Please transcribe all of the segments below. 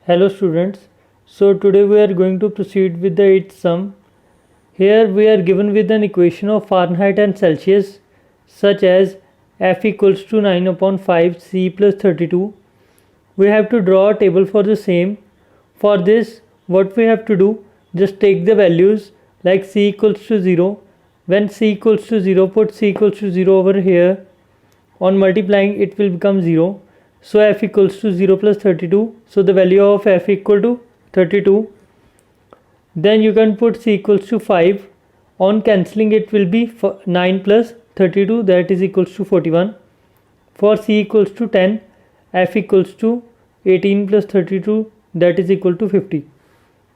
Hello students, so today we are going to proceed with the 8th sum. Here we are given with an equation of Fahrenheit and Celsius such as F equals to 9 upon 5 C plus 32. We have to draw a table for the same. For this, what we have to do, just take the values like C equals to 0. When C equals to 0, put C equals to 0 over here. On multiplying, it will become 0. So F equals to 0 plus 32. So the value of F equal to 32. Then you can put C equals to 5. On cancelling, it will be 9 plus 32, that is equals to 41. For C equals to 10, F equals to 18 plus 32, that is equal to 50.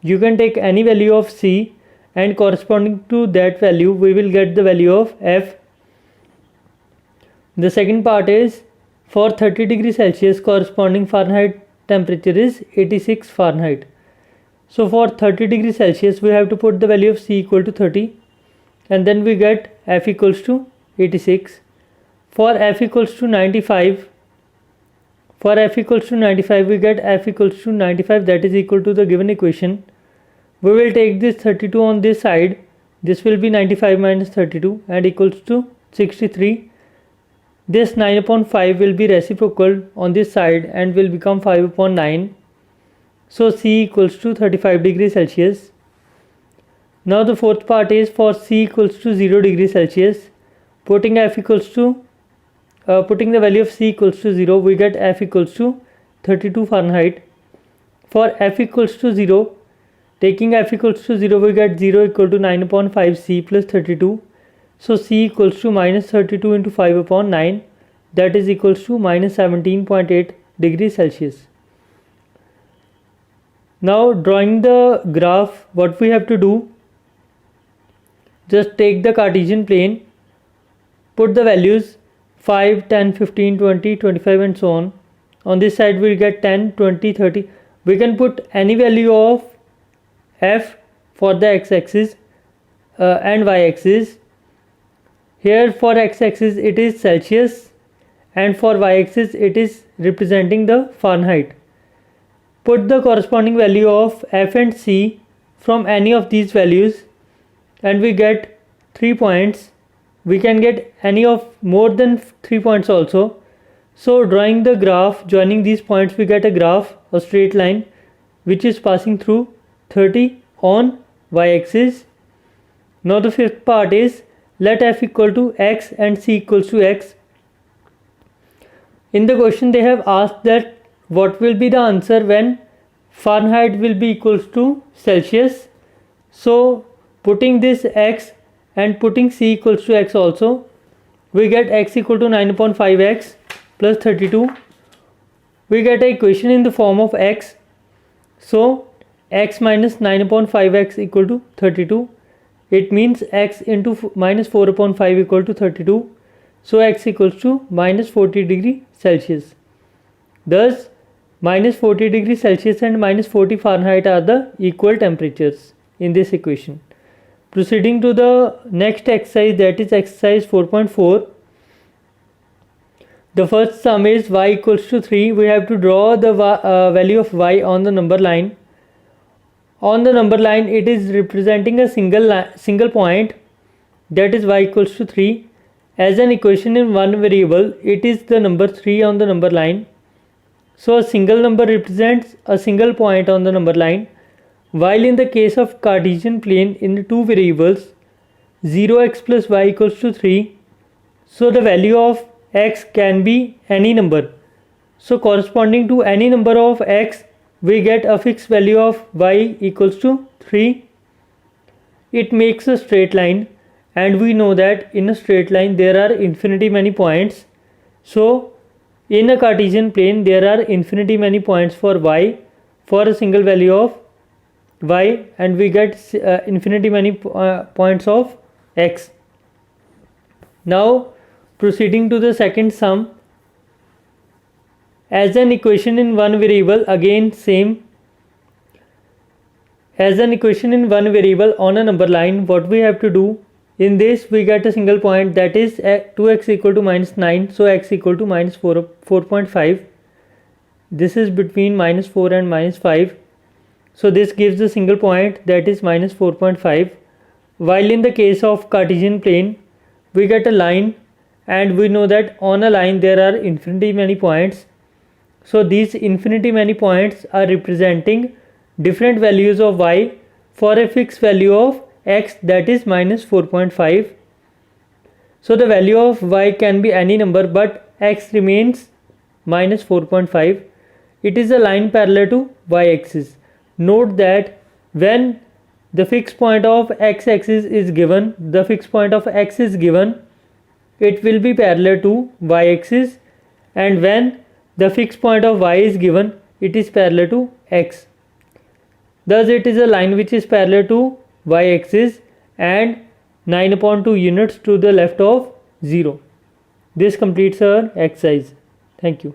You can take any value of C and corresponding to that value we will get the value of F. The second part is for 30 degrees Celsius corresponding Fahrenheit temperature is 86 Fahrenheit. So for 30 degrees Celsius we have to put the value of C equal to 30 and then we get F equals to 86. For F equals to 95, we get F equals to 95, that is equal to the given equation. We will take this 32 on this side. This will be 95 minus 32 and equals to 63. This 9 upon 5 will be reciprocal on this side and will become 5 upon 9. So C equals to 35 degrees Celsius. Now the fourth part is for C equals to 0 degrees Celsius. Putting the value of C equals to 0, we get F equals to 32 Fahrenheit. For F equals to 0, taking F equals to 0, we get 0 equal to 9 upon 5 C plus 32. So C equals to minus 32 into 5 upon 9, that is equals to minus 17.8 degrees Celsius. Now drawing the graph, what we have to do, just take the Cartesian plane, put the values 5, 10, 15, 20, 25 and so on. On this side we get 10, 20, 30. We can put any value of F for the x-axis and y-axis. Here for x-axis it is Celsius and for y-axis it is representing the Fahrenheit. Put the corresponding value of F and C from any of these values and we get 3 points. We can get any of more than 3 points also. So drawing the graph, joining these points, we get a graph, a straight line which is passing through 30 on y-axis. Now the fifth part is let F equal to x and C equals to x. In the question they have asked that what will be the answer when Fahrenheit will be equals to Celsius. So putting this x and putting C equals to x also, we get x equal to 9 upon 5x plus 32. We get an equation in the form of x. So x minus 9 upon 5x equal to 32. It means x into minus 4 upon 5 equal to 32. So x equals to minus 40 degrees Celsius. Thus minus 40 degrees Celsius and minus 40 Fahrenheit are the equal temperatures in this equation. Proceeding to the next exercise, that is exercise 4.4. The first sum is y equals to 3. We have to draw the value of y on the number line. On the number line it is representing a single point, that is y equals to 3. As an equation in one variable, it is the number 3 on the number line. So a single number represents a single point on the number line, while in the case of Cartesian plane in the two variables 0x plus y equals to 3, so the value of x can be any number. So corresponding to any number of x, we get a fixed value of y equals to 3. It makes a straight line and we know that in a straight line there are infinity many points. So in a Cartesian plane there are infinity many points for y for a single value of y, and we get infinity many points of x. Now proceeding to the second sum. As an equation in one variable, again same. As an equation in one variable on a number line, what we have to do, in this we get a single point, that is 2x equal to minus 9, so x equal to minus 4.5. this is between -4 and -5. So this gives a single point, that is -4.5. While in the case of Cartesian plane, we get a line, and we know that on a line there are infinitely many points. So these infinitely many points are representing different values of y for a fixed value of x, that is -4.5. So the value of y can be any number, but x remains -4.5. It is a line parallel to y-axis. Note that when the fixed point of x-axis is given, the fixed point of x is given, it will be parallel to y-axis, and when the fixed point of y is given, it is parallel to x. Thus it is a line which is parallel to y-axis and 9/2 units to the left of 0. This completes our exercise. Thank you.